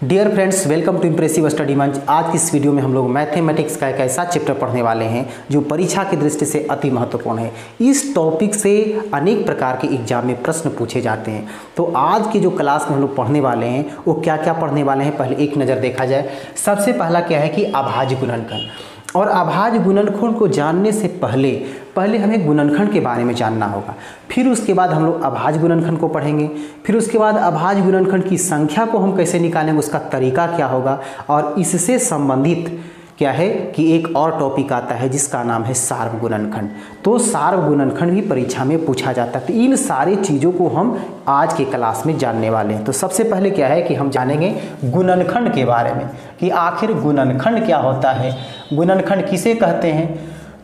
Dear friends, welcome to impressive study मंच। आज की इस वीडियो में हम लोग मैथमेटिक्स का एक ऐसा चैप्टर पढ़ने वाले हैं जो परीक्षा की दृष्टि से अति महत्वपूर्ण है। इस टॉपिक से अनेक प्रकार के एग्जाम में प्रश्न पूछे जाते हैं। तो आज की जो क्लास में हम लोग पढ़ने वाले हैं वो क्या क्या पढ़ने वाले हैं, पहले एक नज़र देखा जाए। सबसे पहला क्या है कि अभाज्य गुणनखंड। और अभाज्य गुणनखंड को जानने से पहले हमें गुणनखंड के बारे में जानना होगा। फिर उसके बाद हम लोग अभाज्य गुणनखंड को पढ़ेंगे। फिर उसके बाद अभाज्य गुणनखंड की संख्या को हम कैसे निकालेंगे, उसका तरीका क्या होगा। और इससे संबंधित क्या है कि एक और टॉपिक आता है जिसका नाम है सार्व गुणनखंड। तो सार्व गुणनखंड भी परीक्षा में पूछा जाता है। तो इन सारी चीज़ों को हम आज के क्लास में जानने वाले हैं। तो सबसे पहले क्या है कि हम जानेंगे गुणनखंड के बारे में कि आखिर गुणनखंड क्या होता है, गुणनखंड किसे कहते हैं।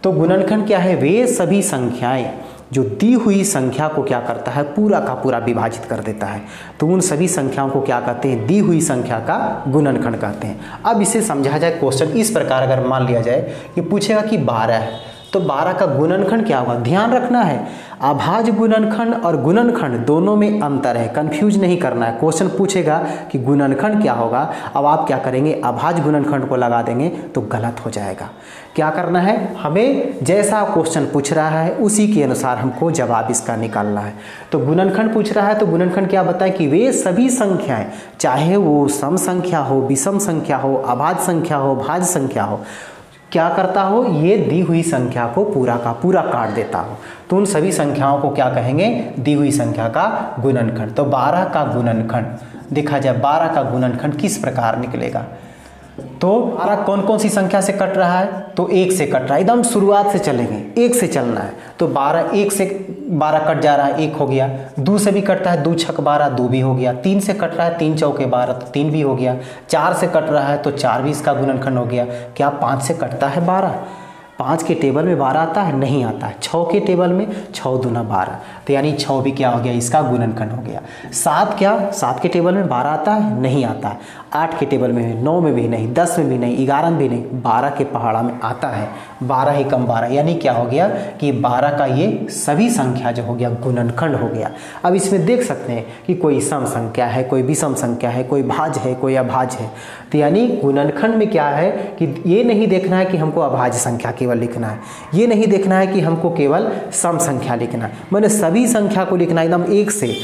तो गुणनखंड क्या है, वे सभी संख्याएं जो दी हुई संख्या को क्या करता है, पूरा का पूरा विभाजित कर देता है। तो उन सभी संख्याओं को क्या कहते हैं, दी हुई संख्या का गुणनखंड कहते हैं। अब इसे समझा जाए क्वेश्चन इस प्रकार, अगर मान लिया जाए कि पूछेगा कि 12 है तो 12 का गुणनखंड क्या होगा। ध्यान रखना है, अभाज्य गुणनखंड और गुणनखंड दोनों में अंतर है, कंफ्यूज नहीं करना है। क्वेश्चन पूछेगा कि गुणनखंड क्या होगा, अब आप क्या करेंगे, अभाज्य गुणनखंड को लगा देंगे तो गलत हो जाएगा। क्या करना है, हमें जैसा क्वेश्चन पूछ रहा है उसी के अनुसार हमको जवाब इसका निकालना है। तो गुणनखंड पूछ रहा है तो गुणनखंड क्या बताए कि वे सभी संख्याएं, चाहे वो सम संख्या हो, विषम संख्या हो, अभाज्य संख्या हो, भाज्य संख्या हो, क्या करता हो, ये दी हुई संख्या को पूरा का पूरा काट देता हो। तो उन सभी संख्याओं को क्या कहेंगे, दी हुई संख्या का गुणनखंड। तो 12 का गुणनखंड देखा जाए, 12 का गुणनखंड किस प्रकार निकलेगा। तो 12 कौन कौन सी संख्या से कट रहा है, तो 1 से कट रहा है। एकदम शुरुआत से चलेंगे, 1 से चलना है। तो 12 1 से 12 कट जा रहा है, 1 हो गया। 2 से भी कटता है, 2 छक 12, 2 भी हो गया। 3 से कट रहा है, 3 चौके 12, तो 3 भी हो गया। 4 से कट रहा है तो 4 भी इसका गुणनखंड हो गया। क्या 5 से कटता है 12, 5 के टेबल में 12 आता है, नहीं आता है। 6 के टेबल में 6 दूना 12, तो यानी 6 भी क्या हो गया, इसका गुणनखंड हो गया। 7 क्या, 7 के टेबल में 12 आता है, नहीं आता है। 8 के टेबल में, 9 में भी नहीं, 10 में भी नहीं, 11 में भी नहीं, 12 के पहाड़ा में आता है। 12 ही कम 12, यानी क्या हो गया कि 12 का ये सभी संख्या जो हो गया गुणनखंड हो गया। अब इसमें देख सकते हैं कि कोई सम संख्या है, कोई विषम संख्या है, कोई भाज्य है, कोई अभाज्य है। तो यानी गुणनखंड में क्या है कि ये नहीं देखना है कि हमको अभाज्य संख्या केवल लिखना है, ये नहीं देखना है कि हमको केवल सम संख्या लिखना है, मैंने सभी संख्या को लिखना है एकदम एक से।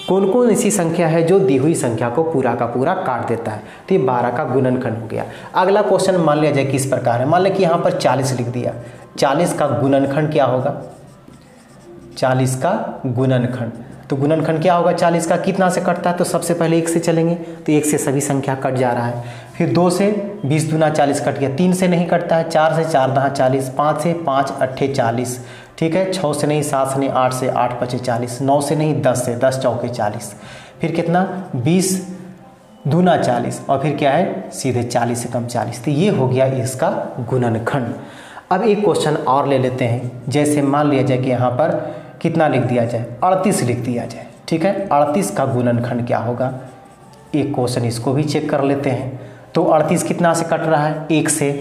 कौन कौन ऐसी संख्या है जो दी हुई संख्या को पूरा का पूरा काट देता है। तो ये 12 का गुणनखंड हो गया। अगला क्वेश्चन मान लिया जाए किस प्रकार है, मान लिया कि यहाँ पर 40 लिख दिया। 40 का गुणनखंड क्या होगा, 40 का गुणनखंड। तो गुणनखंड क्या होगा 40 का, कितना से कटता है, तो सबसे पहले 1 से चलेंगे। तो 1 से सभी संख्या कट जा रहा है। फिर 2 से 20 दूना 40 कट गया। 3 से नहीं कटता है, 4 से 4 दहा 40, 5 से 5 अट्ठे 40, ठीक है। 6 से नहीं, 7 से नहीं, 8 से 8 पचे 40, 9 से नहीं, 10 से 10 चौके 40, फिर कितना 20 दूना 40, और फिर क्या है सीधे 40 से कम 40। तो ये हो गया इसका गुणनखंड। अब एक क्वेश्चन और ले लेते हैं, जैसे मान लिया जाए कि यहाँ पर कितना लिख दिया जाए, 38 लिख दिया जाए, ठीक है। 38 का गुणनखंड क्या होगा, एक क्वेश्चन इसको भी चेक कर लेते हैं। तो 38 कितना से कट रहा है, 1 से।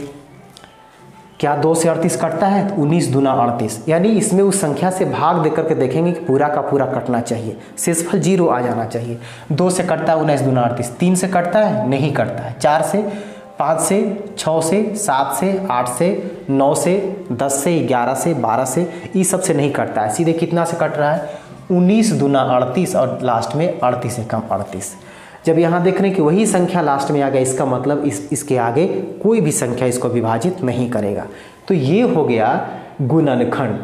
क्या 2 से 38 कटता है, 19 दूना 38, यानी इसमें उस संख्या से भाग देकर के देखेंगे कि पूरा का पूरा कटना चाहिए, शेषफल 0 आ जाना चाहिए। 2 से कटता है 19 दूना 38, 3 से कटता है, नहीं कटता है। 4 से, 5 से, 6 से, 7 से, 8 से, 9 से, 10 से, 11 से, 12 से, इस सब से नहीं कटता है। सीधे कितना से कट रहा है, 19 दूना 38 और लास्ट में 38 से कम 38। जब यहाँ देख रहे हैं कि वही संख्या लास्ट में आ गया, इसका मतलब इसके आगे कोई भी संख्या इसको विभाजित नहीं करेगा। तो ये हो गया गुणनखंड,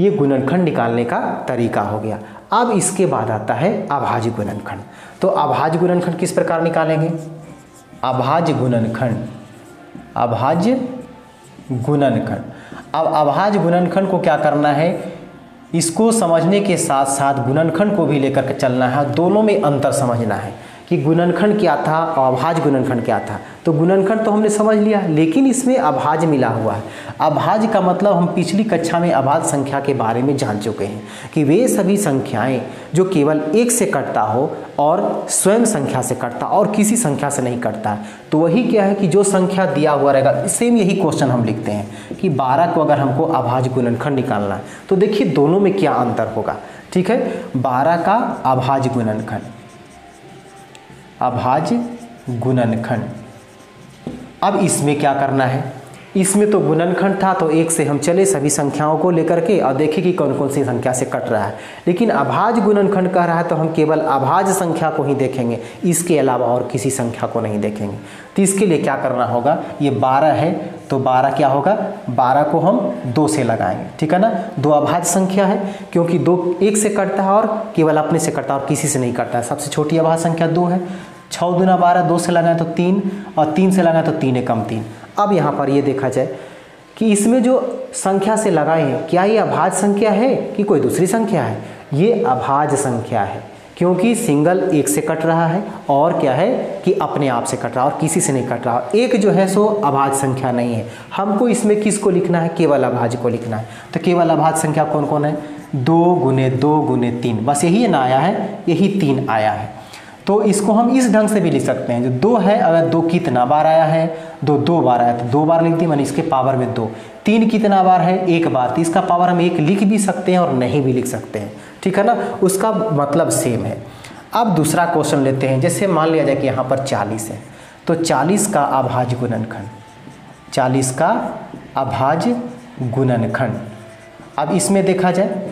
ये गुणनखंड निकालने का तरीका हो गया। अब इसके बाद आता है अभाज्य गुणनखंड। तो अभाज्य गुणनखंड किस प्रकार निकालेंगे, अभाज्य गुणनखंड, अभाज्य गुणनखंड। अब अभाज्य गुणनखंड को क्या करना है, इसको समझने के साथ साथ गुणनखंड को भी लेकर के चलना है। दोनों में अंतर समझना है कि गुणनखंड क्या था और अभाज्य गुणनखंड क्या था। तो गुणनखंड तो हमने समझ लिया, लेकिन इसमें अभाज्य मिला हुआ है। अभाज्य का मतलब हम पिछली कक्षा में अभाज्य संख्या के बारे में जान चुके हैं कि वे सभी संख्याएं जो केवल 1 से कटता हो और स्वयं संख्या से कटता और किसी संख्या से नहीं कटता है। तो वही क्या है कि जो संख्या दिया हुआ रहेगा, सेम यही क्वेश्चन हम लिखते हैं कि 12 को अगर हमको अभाज्य गुणनखंड निकालना है तो देखिए दोनों में क्या अंतर होगा, ठीक है। 12 का अभाज्य गुणनखंड, अभाज्य गुणनखंड। अब इसमें क्या करना है, इसमें तो गुणनखंड था तो एक से हम चले सभी संख्याओं को लेकर के और देखें कि कौन कौन सी संख्या से कट रहा है। लेकिन अभाज्य गुणनखंड कह रहा है तो हम केवल अभाज्य संख्या को ही देखेंगे, इसके अलावा और किसी संख्या को नहीं देखेंगे। तो इसके लिए क्या करना होगा, ये 12 है तो 12 क्या होगा, 12 को हम 2 से लगाएंगे, ठीक है ना। 2 अभाज्य संख्या है क्योंकि 2 एक से कटता है और केवल अपने से कटता है और किसी से नहीं कटता है। सबसे छोटी अभाज्य संख्या 2 है। 6 दूना 12, 2 से लगाएं तो 3 और 3 से लगाएं तो 3 एकम 3। अब यहाँ पर ये देखा जाए कि इसमें जो संख्या से लगाए हैं क्या ये अभाज्य संख्या है कि कोई दूसरी संख्या है। ये अभाज्य संख्या है क्योंकि सिंगल एक से कट रहा है और क्या है कि अपने आप से कट रहा है और किसी से नहीं कट रहा। एक जो है सो अभाज्य संख्या नहीं है। हमको इसमें किसको लिखना है, केवल अभाज्य को लिखना है। तो केवल अभाज्य संख्या कौन कौन है, 2 गुने 2 गुने 3, बस यही ना आया है, यही 3 आया है। तो इसको हम इस ढंग से भी लिख सकते हैं, जो 2 है अगर 2 कितना बार आया है, 2 बार आया तो 2 बार लिख दी, मानी इसके पावर में 2। 3 कितना बार है, 1 बार, तो इसका पावर हम 1 लिख भी सकते हैं और नहीं भी लिख सकते हैं, ठीक है ना, उसका मतलब सेम है। अब दूसरा क्वेश्चन लेते हैं। जैसे मान लिया जाए कि यहाँ पर 40 है तो 40 का अभाज्य गुणनखंड, 40 का अभाज्य गुणनखंड। अब इसमें देखा जाए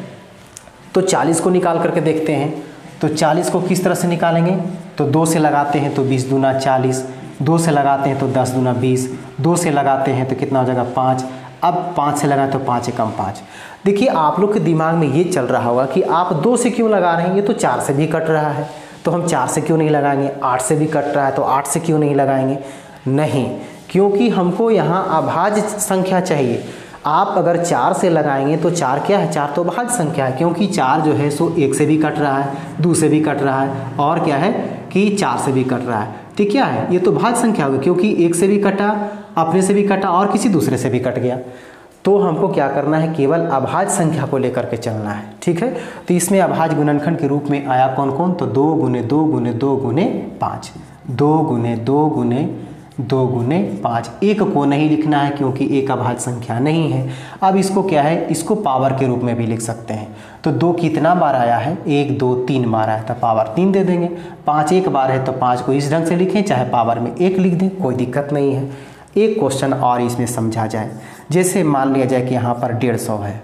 तो 40 को निकाल करके देखते हैं। तो 40 को किस तरह से निकालेंगे, तो 2 से लगाते हैं तो 20 दूना 40, 2 से लगाते हैं तो 10 दूना 20, 2 से लगाते हैं तो कितना हो जाएगा 5। अब 5 से लगाएं तो 5 एकम 5। देखिए आप लोग के दिमाग में ये चल रहा होगा कि आप 2 से क्यों लगा रहे हैं, ये तो 4 से भी कट रहा है तो हम 4 से क्यों नहीं लगाएंगे, 8 से भी कट रहा है तो 8 से क्यों नहीं लगाएंगे। नहीं, क्योंकि हमको यहाँ अभाज्य संख्या चाहिए। आप अगर 4 से लगाएंगे तो 4 क्या है, 4 तो अभाज्य संख्या है क्योंकि 4 जो है सो 1 से भी कट रहा है, 2 से भी कट रहा है और क्या है कि 4 से भी कट रहा है। ठीक क्या है, ये तो भाज्य संख्या होगी क्योंकि 1 से भी कटा, अपने से भी कटा और किसी दूसरे से भी कट गया। तो हमको क्या करना है, केवल अभाज्य संख्या को लेकर के चलना है, ठीक है। तो इसमें अभाज्य गुणनखंड के रूप में आया कौन कौन, तो 2 गुने 2 गुने 2 गुने 5, 2 गुने 2 गुने 2 गुने 5। एक को नहीं लिखना है क्योंकि एक अभाज्य संख्या नहीं है। अब इसको क्या है, इसको पावर के रूप में भी लिख सकते हैं। तो 2 कितना बार आया है, 1 2 3 बार आया तो पावर 3 दे देंगे। 5 एक बार है तो 5 को इस ढंग से लिखें, चाहे पावर में 1 लिख दें, कोई दिक्कत नहीं है। एक क्वेश्चन और इसमें समझा जाए। जैसे मान लिया जाए कि यहाँ पर 150 है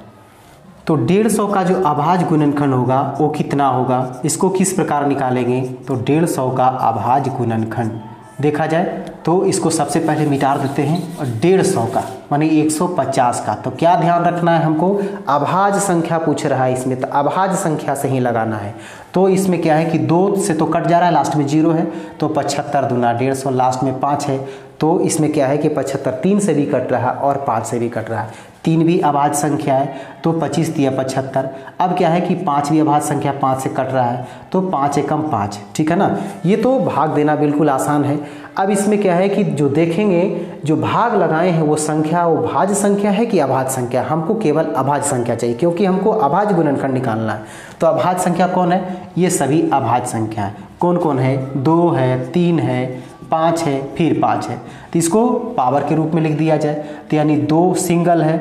तो 150 का जो अभाज्य गुणनखंड होगा वो कितना होगा, इसको किस प्रकार निकालेंगे। तो 150 का अभाज्य गुणनखंड देखा जाए तो इसको सबसे पहले मिटा देते हैं और 150 का माने 150 का। तो क्या ध्यान रखना है हमको, अभाज्य संख्या पूछ रहा है इसमें, तो अभाज्य संख्या से ही लगाना है। तो इसमें क्या है कि 2 से तो कट जा रहा है, लास्ट में 0 है तो 75 दूना 150, लास्ट में 5 है तो इसमें क्या है कि 75 3 से भी कट रहा है और 5 से भी कट रहा है। 3 भी अभाज्य संख्या है तो 25 दिया 75। अब क्या है कि 5 भी अभाज्य संख्या 5 से कट रहा है तो 5 एकम 5, ठीक है ना। ये तो भाग देना बिल्कुल आसान है। अब इसमें क्या है कि जो देखेंगे जो भाग लगाए हैं वो संख्या वो भाज्य संख्या है कि अभाज्य संख्या। हमको केवल अभाज्य संख्या चाहिए क्योंकि हमको अभाज्य गुणनखंड निकालना है। तो अभाज्य संख्या कौन है, ये सभी अभाज्य संख्या है। कौन कौन है, 2 है, 3 है, 5 है, फिर 5 है। तो इसको पावर के रूप में लिख दिया जाए तो यानी 2 सिंगल है,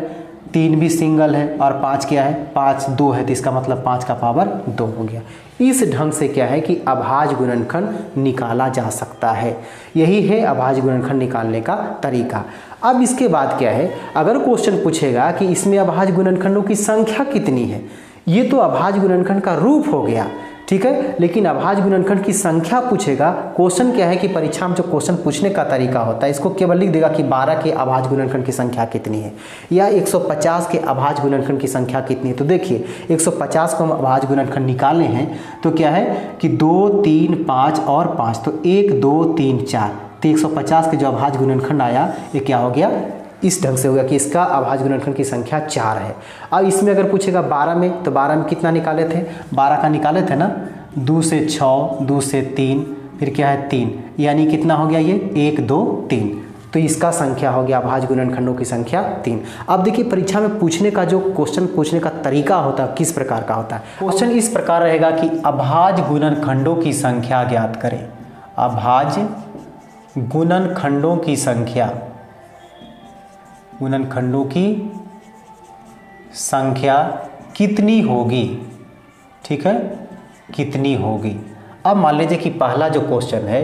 3 भी सिंगल है और 5 क्या है, 5 2 है तो इसका मतलब 5 का पावर 2 हो गया। इस ढंग से क्या है कि अभाज्य गुणनखंड निकाला जा सकता है। यही है अभाज्य गुणनखंड निकालने का तरीका। अब इसके बाद क्या है, अगर क्वेश्चन पूछेगा कि इसमें अभाज्य गुणनखंडों की संख्या कितनी है, ये तो अभाज्य गुणनखंड का रूप हो गया, ठीक है। लेकिन अभाज्य गुणनखंड की संख्या पूछेगा। क्वेश्चन क्या है कि परीक्षा में जो क्वेश्चन पूछने का तरीका होता है, इसको केवल लिख देगा कि 12 के अभाज्य गुणनखंड की संख्या कितनी है या 150 के अभाज्य गुणनखंड की संख्या कितनी है। तो देखिए 150 को हम अभाज्य गुणनखंड निकालने हैं तो क्या है कि 2 3 5 और 5 तो 1 2 3 4। तो 150 के जो अभाज्य गुणनखंड आया ये क्या हो गया, इस ढंग से होगा कि इसका अभाज्य गुणनखंड की संख्या 4 है। अब इसमें अगर पूछेगा 12 में तो 12 में कितना निकाले थे, 12 का निकाले थे ना, 2 से 6 2 से 3 फिर क्या है 3, यानी कितना हो गया ये 1 2 3। तो इसका संख्या हो गया अभाज्य गुणनखंडों की संख्या 3। अब देखिए परीक्षा में पूछने का जो क्वेश्चन पूछने का तरीका होता है किस प्रकार का होता है। क्वेश्चन इस प्रकार रहेगा कि अभाज्य गुणनखंडों की संख्या ज्ञात करें। अभाज्य गुणनखंडों की संख्या, गुणनखंडों की संख्या कितनी होगी, ठीक है, कितनी होगी। अब मान लीजिए कि पहला जो क्वेश्चन है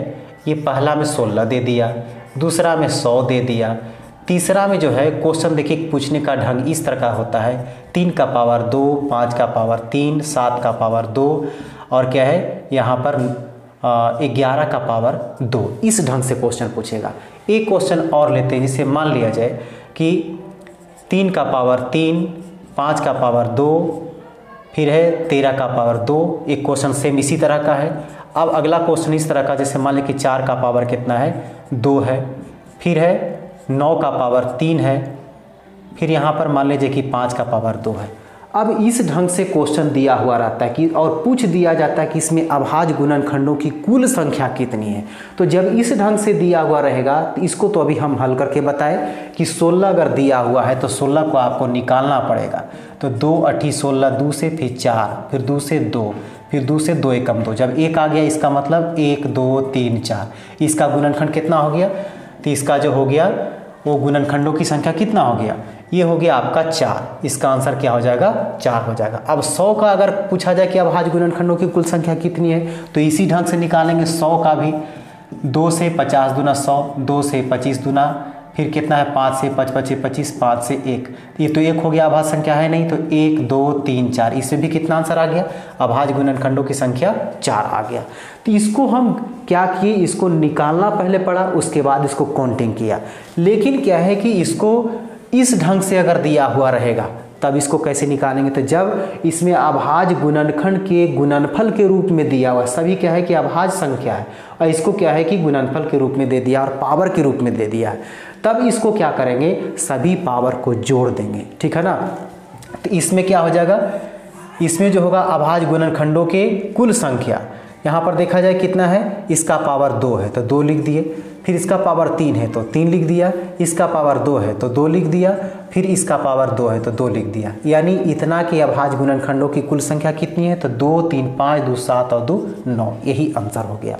ये पहला में 16 दे दिया, दूसरा में 100 दे दिया, तीसरा में जो है क्वेश्चन देखिए पूछने का ढंग इस तरह का होता है 3 का पावर 2, 5 का पावर 3, 7 का पावर 2 और क्या है यहाँ पर 11 का पावर 2। इस ढंग से क्वेश्चन पूछेगा। एक क्वेश्चन और लेते हैं, जिसे मान लिया जाए कि 3 का पावर 3, 5 का पावर 2, फिर है 13 का पावर 2। एक क्वेश्चन सेम इसी तरह का है। अब अगला क्वेश्चन इस तरह का, जैसे मान लें कि 4 का पावर कितना है 2 है, फिर है 9 का पावर 3 है, फिर यहाँ पर मान लीजिए कि 5 का पावर 2 है। अब इस ढंग से क्वेश्चन दिया हुआ रहता है कि और पूछ दिया जाता है कि इसमें अभाज्य गुणनखंडों की कुल संख्या कितनी है। तो जब इस ढंग से दिया हुआ रहेगा तो इसको तो अभी हम हल करके बताए कि 16 अगर दिया हुआ है तो 16 को आपको निकालना पड़ेगा। तो 2 8 16, 2 से फिर 4, फिर 2 से 2, फिर 2 से 2 एकम 2। जब 1 आ गया इसका मतलब 1 2 3 4। इसका गुणनखंड कितना हो गया? तो इसका जो हो गया वो गुणनखंडों की संख्या कितना हो गया? ये हो गया आपका 4। इसका आंसर क्या हो जाएगा? 4 हो जाएगा। अब 100 का अगर पूछा जाए कि अभाज्य गुणनखंडों की कुल संख्या कितनी है तो इसी ढंग से निकालेंगे। 100 का भी 2 से 50 दूना 100, 2 से 25 दूना, फिर कितना है 5 से 5 25 25, 5 से 1। ये तो 1 हो गया, अभाज्य संख्या है नहीं, तो 1 2 3 4। इससे भी कितना आंसर आ गया? अभाज्य गुणनखंडों की संख्या 4 आ गया। तो इसको हम क्या किए, इसको निकालना पहले पड़ा, उसके बाद इसको काउंटिंग किया। लेकिन क्या है कि इसको इस ढंग से अगर दिया हुआ रहेगा तब इसको कैसे निकालेंगे? तो जब इसमें अभाज्य गुणनखंड के गुणनफल के रूप में दिया हुआ, सभी क्या है कि अभाज्य संख्या है और इसको क्या है कि गुणनफल के रूप में दे दिया और पावर के रूप में दे दिया है, तब इसको क्या करेंगे? सभी पावर को जोड़ देंगे, ठीक है ना। तो इसमें क्या हो जाएगा? इसमें जो होगा अभाज्य गुणनखंडों के कुल संख्या, यहाँ पर देखा जाए कितना है, इसका पावर 2 है तो 2 लिख दिए, फिर इसका पावर 3 है तो 3 लिख दिया, इसका पावर 2 है तो 2 लिख दिया, फिर इसका पावर 2 है तो 2 लिख दिया। यानी इतना कि अभाज्य गुणनखंडों की कुल संख्या कितनी है? तो 2 3 5 2 7 और 2 9। यही आंसर हो गया।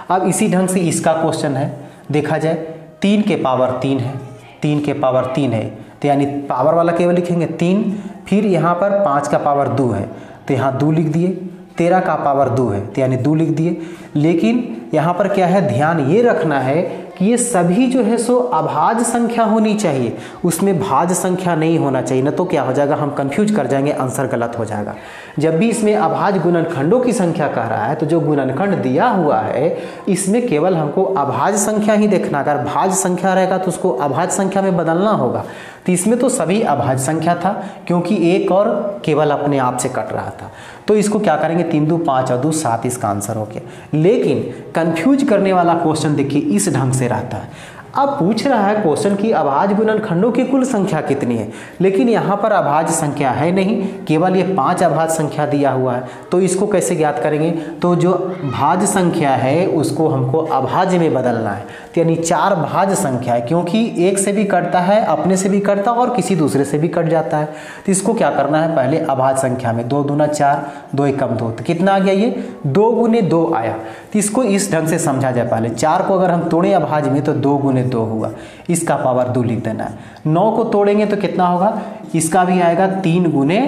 अब इसी ढंग से इसका क्वेश्चन है, देखा जाए 3 के पावर 3 है, 3 के पावर 3 है तो यानी पावर वाला केवल लिखेंगे 3, फिर यहाँ पर 5 का पावर 2 है तो यहाँ 2 लिख दिए, 13 का पावर 2 है तो यानी 2 लिख दिए। लेकिन यहाँ पर क्या है, ध्यान ये रखना है कि ये सभी जो है सो अभाज्य संख्या होनी चाहिए, उसमें भाज्य संख्या नहीं होना चाहिए, न तो क्या हो जाएगा, हम कंफ्यूज कर जाएंगे, आंसर गलत हो जाएगा। जब भी इसमें अभाज्य गुणनखंडों की संख्या कह रहा है तो जो गुणनखंड दिया हुआ है इसमें केवल हमको अभाज्य संख्या ही देखना। अगर भाज्य संख्या रहेगा तो उसको अभाज्य संख्या में बदलना होगा। तो इसमें तो सभी अभाज्य संख्या था क्योंकि एक और केवल अपने आप से कट रहा था। तो इसको क्या करेंगे, 3 2 5 और 2 7 इसका आंसर हो गया। लेकिन कंफ्यूज करने वाला क्वेश्चन देखिए इस ढंग से रहता है। अब पूछ रहा है क्वेश्चन की अभाज्य गुणनखंडों की कुल संख्या कितनी है, लेकिन यहाँ पर अभाज्य संख्या है नहीं, केवल ये 5 अभाज्य संख्या दिया हुआ है। तो इसको कैसे ज्ञात करेंगे? तो जो भाज्य संख्या है उसको हमको अभाज्य में बदलना है। तो यानी 4 भाज्य संख्या है, क्योंकि एक से भी कटता है, अपने से भी कटता है और किसी दूसरे से भी कट जाता है। तो इसको क्या करना है, पहले अभाज्य संख्या में 2 दूना 4, 2 एकम 2, तो कितना आ गया, ये 2 गुने 2 आया। तो इसको इस ढंग से समझा जाए, पहले 4 को अगर हम तोड़ें अभाज्य में तो 2 गुने 2 हुआ, इसका पावर 2 लिख देना है। 9 को तोड़ेंगे तो कितना होगा, इसका भी आएगा 3 गुने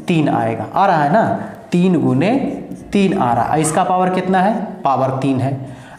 3 आएगा, आ रहा है ना, 3 गुने 3 आ रहा है। इसका पावर कितना है, पावर 3 है।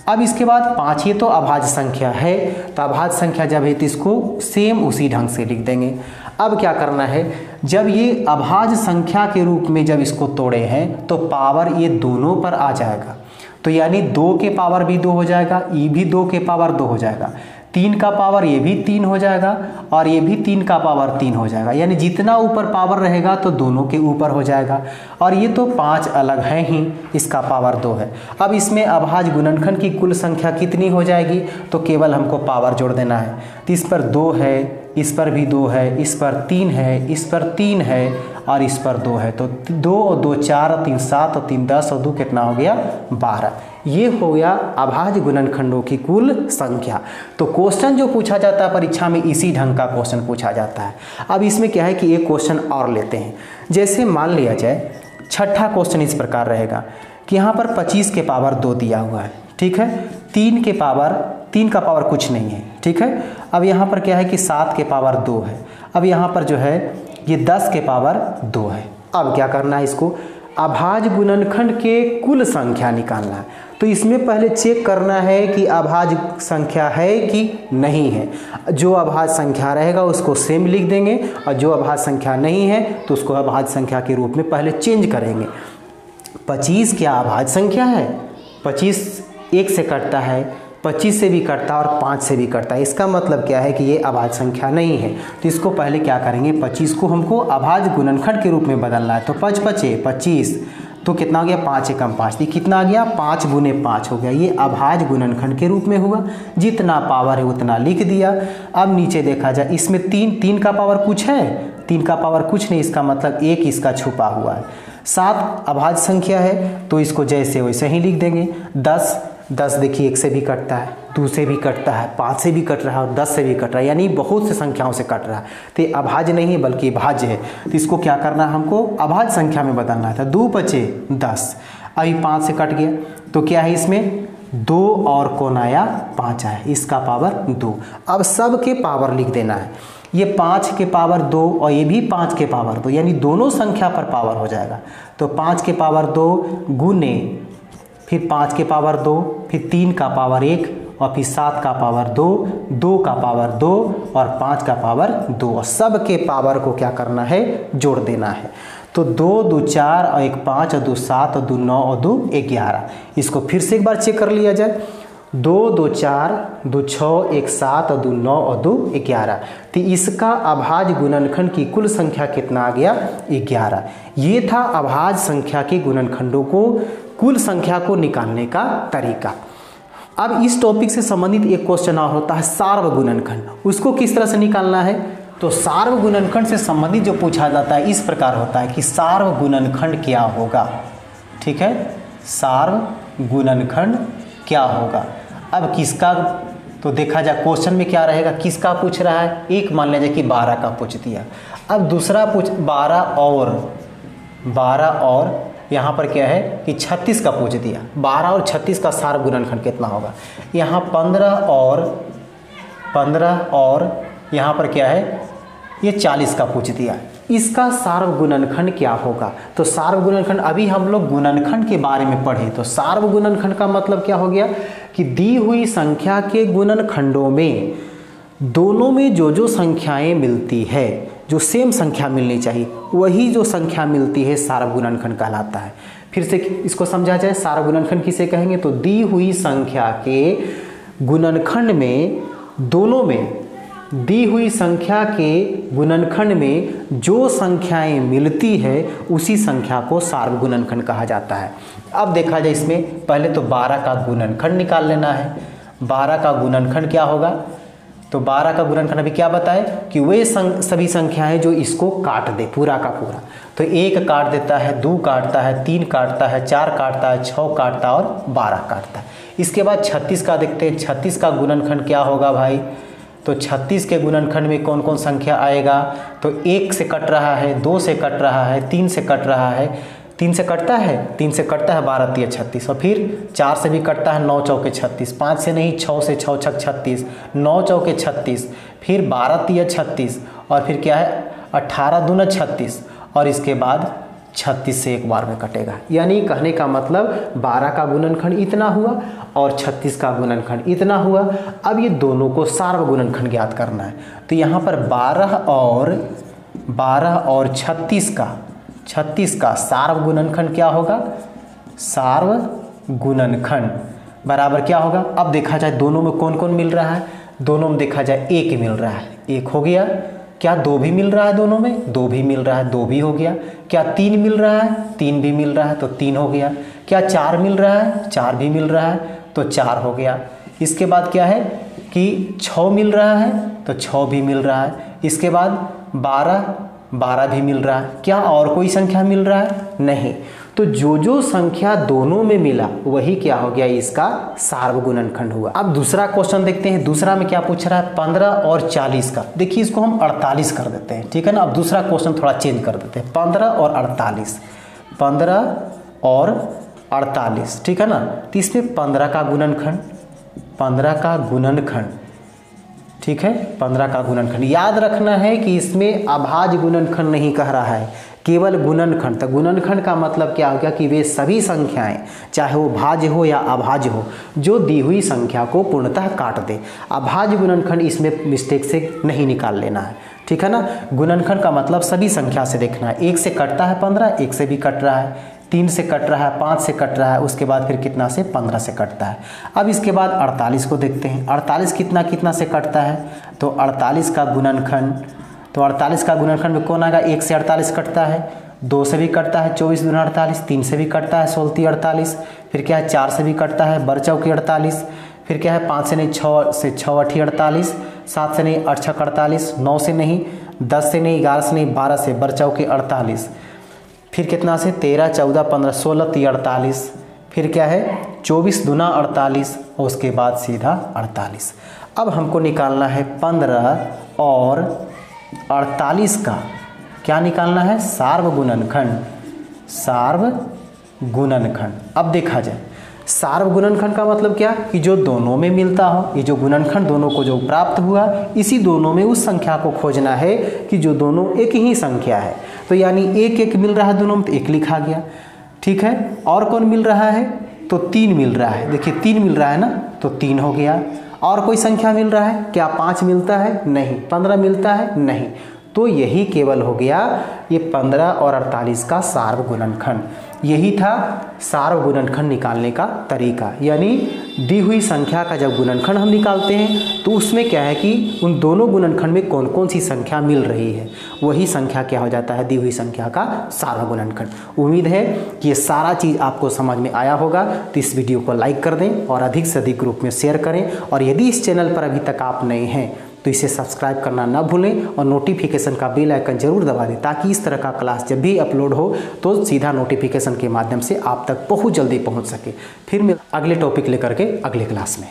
अब इसके बाद 5, ये तो अभाज्य संख्या है, तो अभाज्य संख्या जब है तो इसको सेम उसी ढंग से लिख देंगे। अब क्या करना है, जब ये अभाज्य संख्या के रूप में जब इसको तोड़े हैं तो पावर ये दोनों पर आ जाएगा। तो यानी 2 के पावर भी 2 हो जाएगा, ये भी 2 के पावर 2 हो जाएगा, 3 का पावर ये भी 3 हो जाएगा और ये भी 3 का पावर 3 हो जाएगा। यानी जितना ऊपर पावर रहेगा तो दोनों के ऊपर हो जाएगा। और ये तो 5 अलग है ही, इसका पावर 2 है। अब इसमें अभाज्य गुणनखंड की कुल संख्या कितनी हो जाएगी, तो केवल हमको पावर जोड़ देना है। तो इस पर 2 है, इस पर भी 2 है, इस पर 3 है, इस पर 3 है और इस पर 2 है। तो 2 और 2 4 और 3 7 और 3 10 और 2 कितना हो गया, 12। ये हो गया अभाज्य गुणनखंडों की कुल संख्या। तो क्वेश्चन जो पूछा जाता है परीक्षा में इसी ढंग का क्वेश्चन पूछा जाता है। अब इसमें क्या है कि एक क्वेश्चन और लेते हैं। जैसे मान लिया जाए छठा क्वेश्चन इस प्रकार रहेगा कि यहाँ पर 25 के पावर 2 दिया हुआ है, ठीक है, 3 का पावर कुछ नहीं है, ठीक है। अब यहाँ पर क्या है कि 7 के पावर 2 है। अब यहाँ पर जो है ये 10 के पावर 2 है। अब क्या करना है इसको, अभाज्य गुणनखंड के कुल संख्या निकालना है। तो इसमें पहले चेक करना है कि अभाज्य संख्या है कि नहीं है। जो अभाज्य संख्या रहेगा उसको सेम लिख देंगे और जो अभाज्य संख्या नहीं है तो उसको अभाज्य संख्या के रूप में पहले चेंज करेंगे। 25 क्या अभाज्य संख्या है? 25 1 से कटता है, 25 से भी कटता है और 5 से भी कटता है। इसका मतलब क्या है कि ये अभाज्य संख्या नहीं है। तो इसको पहले क्या करेंगे, 25 को हमको अभाज्य गुणनखंड के रूप में बदलना है। तो 5 पचे 25, तो कितना हो गया 5 एकम 5, ये कितना आ गया 5 गुने 5 हो गया। ये अभाज्य गुणनखंड के रूप में हुआ। जितना पावर है उतना लिख दिया। अब नीचे देखा जाए, इसमें 3 का पावर कुछ है? 3 का पावर कुछ नहीं, इसका मतलब 1 इसका छुपा हुआ है। 7 अभाज्य संख्या है तो इसको जैसे वैसे ही लिख देंगे। 10 देखिए 1 से भी कटता है, 2 से भी कटता है, 5 से भी कट रहा है और 10 से भी कट रहा है, यानी बहुत से संख्याओं से कट रहा है। तो ये अभाज्य नहीं है बल्कि भाज्य है। तो इसको क्या करना है, हमको अभाज्य संख्या में बदलना है। 2 पचे 10, अभी 5 से कट गया तो क्या है इसमें 2 और कौन आया 5 आया, इसका पावर 2। अब सब के पावर लिख देना है। ये 5 के पावर 2 और ये भी 5 के पावर 2, यानी दोनों संख्या पर पावर हो जाएगा। तो 5 के पावर 2 गुने फिर 5 के पावर 2, फिर 3 का पावर 1 और फिर 7 का पावर 2, 2 का पावर 2 और 5 का पावर 2, और सब के पावर को क्या करना है, जोड़ देना है। तो 2 2 4 और 1 5 और 2 7 और 2 9 और 2 11। इसको फिर से एक बार चेक कर लिया जाए। 2 2 4 2 6 1 7 और 2 9 और 2 11। तो इसका अभाज्य गुणनखंड की कुल संख्या कितना आ गया 11। ये था अभाज्य संख्या के गुणनखंडों को, कुल संख्या को निकालने का तरीका। अब इस टॉपिक से संबंधित एक क्वेश्चन और होता है सार्व गुणनखंड। उसको किस तरह से निकालना है, तो सार्व गुणनखंड से संबंधित जो पूछा जाता है इस प्रकार होता है कि सार्व गुणनखंड क्या होगा। ठीक है, सार्व गुणनखंड क्या होगा। अब किसका, तो देखा जाए क्वेश्चन में क्या रहेगा, किसका पूछ रहा है। एक मान लीजिए कि 12 का पूछ दिया। अब दूसरा पूछ 12 और यहाँ पर क्या है कि 36 का पूछ दिया। 12 और 36 का सार्व गुणनखंड कितना होगा। यहाँ 15 और यहाँ पर क्या है, ये 40 का पूछ दिया। इसका सार्व गुणनखंड क्या होगा। तो सार्व गुणनखंड, अभी हम लोग गुणनखंड के बारे में पढ़े, तो सार्व गुणनखंड का मतलब क्या हो गया कि दी हुई संख्या के गुणनखंडों में दोनों में जो संख्याएं मिलती है, जो सेम संख्या मिलनी चाहिए, वही जो संख्या मिलती है सार्व गुणनखंड कहलाता है। फिर से इसको समझा जाए, सार्व गुणनखंड किसे कहेंगे, तो दी हुई संख्या के गुणनखंड में, दोनों में दी हुई संख्या के गुणनखंड में जो संख्याएं मिलती है उसी संख्या को सार्व गुणनखंड कहा जाता है। अब देखा जाए, इसमें पहले तो 12 का गुणनखंड निकाल लेना है। 12 का गुणनखंड क्या होगा, तो 12 का गुणनखंड अभी क्या बताए कि वे सभी संख्याएं जो इसको काट दे पूरा का पूरा। तो 1 काट देता है, 2 काटता है, 3 काटता है, 4 काटता है, 6 काटता है और 12 काटता है। इसके बाद 36 का देखते हैं। 36 का गुणनखंड क्या होगा भाई, तो 36 के गुणनखंड में कौन कौन संख्या आएगा, तो 1 से कट रहा है, 2 से कट रहा है, 3 से कट रहा है, 3 से कटता है, 3 से कटता है 12 3 36, और फिर 4 से भी कटता है, 9 चौके 36, 5 से नहीं, 6 से 6 छक 36, 9 चौके 36, फिर 12 3 36, और फिर क्या है 18 दूना 36, और इसके बाद 36 से एक बार में कटेगा। यानी कहने का मतलब 12 का गुणनखंड इतना हुआ और 36 का गुणनखंड इतना हुआ। अब ये दोनों को सार्व गुणनखंड ज्ञात करना है। तो यहाँ पर 12 और 36 का सार्व गुणनखंड क्या होगा, सार्व गुणनखंड बराबर क्या होगा। अब देखा जाए दोनों में कौन कौन मिल रहा है, दोनों में देखा जाए 1 मिल रहा है, 1 हो गया। क्या 2 भी मिल रहा है, दोनों में 2 भी मिल रहा है, 2 भी हो गया। क्या 3 मिल रहा है, 3 भी मिल रहा है, तो 3 हो गया। क्या 4 मिल रहा है, 4 भी मिल रहा है, तो 4 हो गया। इसके बाद क्या है कि 6 मिल रहा है, तो 6 भी मिल रहा है। इसके बाद 12 भी मिल रहा है। क्या और कोई संख्या मिल रहा है, नहीं। तो जो संख्या दोनों में मिला वही क्या हो गया, इसका सार्व गुणनखंड हुआ। अब दूसरा क्वेश्चन देखते हैं। दूसरा में क्या पूछ रहा है, 15 और 40 का। देखिए इसको हम 48 कर देते हैं, ठीक है ना। अब दूसरा क्वेश्चन थोड़ा चेंज कर देते हैं, 15 और 48, 15 और 48, ठीक है ना। तो इसमें 15 का गुणनखंड, 15 का गुणनखंड, ठीक है, 15 का गुणनखंड। याद रखना है कि इसमें अभाज्य गुणनखंड नहीं कह रहा है, केवल गुणनखंड। तो गुणनखंड का मतलब क्या हो गया कि वे सभी संख्याएं, चाहे वो भाज्य हो या अभाज्य हो, जो दी हुई संख्या को पूर्णतः काट दे। अभाज्य गुणनखंड इसमें मिस्टेक से नहीं निकाल लेना है, ठीक है ना। गुणनखंड का मतलब सभी संख्या से देखना है। 1 से कटता है 15, 1 से भी कट रहा है, 3 से कट रहा है, 5 से कट रहा है, उसके बाद फिर कितना से 15 से कटता है। अब इसके बाद 48 को देखते हैं। 48 कितना से कटता है, तो 48 का गुणनखंड, तो 48 का गुणनखंड में कौन आएगा, 1 से 48 कटता है, 2 से भी कटता है 24 दूना 48, 3 से भी कटता है 16 × 48, फिर क्या है 4 से भी कटता है 12 चौकी 48, फिर क्या है 5 से नहीं 6 से 6 8 48, 7 से नहीं 8 6 48, 9 से नहीं 10 से नहीं 11 से नहीं 12 से 12 चौकी 48, फिर कितना से 13 14 15 16 3 48, फिर क्या है 24 दूना 48 और उसके बाद सीधा 48। अब हमको निकालना है 15 और 48 का क्या निकालना है, सार्वगुणनखंड। सार्वगुणनखंड अब देखा जाए, सार्वगुणनखंड का मतलब क्या कि जो दोनों में मिलता हो। ये जो गुणनखंड दोनों को जो प्राप्त हुआ, इसी दोनों में उस संख्या को खोजना है कि जो दोनों एक ही संख्या है। तो यानी 1 1 मिल रहा है दोनों में, तो 1 लिखा गया, ठीक है। और कौन मिल रहा है, तो 3 मिल रहा है। देखिए 3 मिल रहा है ना, तो 3 हो गया। और कोई संख्या मिल रहा है क्या, 5 मिलता है नहीं, 15 मिलता है नहीं, तो यही केवल हो गया ये 15 और 48 का सार्वगुणनखंड। यही था सार्वगुणनखंड निकालने का तरीका। यानी दी हुई संख्या का जब गुणनखंड हम निकालते हैं तो उसमें क्या है कि उन दोनों गुणनखंड में कौन कौन सी संख्या मिल रही है, वही संख्या क्या हो जाता है, दी हुई संख्या का सार्वगुणनखंड। उम्मीद है कि ये सारा चीज़ आपको समझ में आया होगा। तो इस वीडियो को लाइक कर दें और अधिक से अधिक ग्रुप में शेयर करें। और यदि इस चैनल पर अभी तक आप नए हैं तो इसे सब्सक्राइब करना ना भूलें और नोटिफिकेशन का बेल आइकन जरूर दबा दें, ताकि इस तरह का क्लास जब भी अपलोड हो तो सीधा नोटिफिकेशन के माध्यम से आप तक बहुत जल्दी पहुंच सके। फिर मैं अगले टॉपिक लेकर के अगले क्लास में।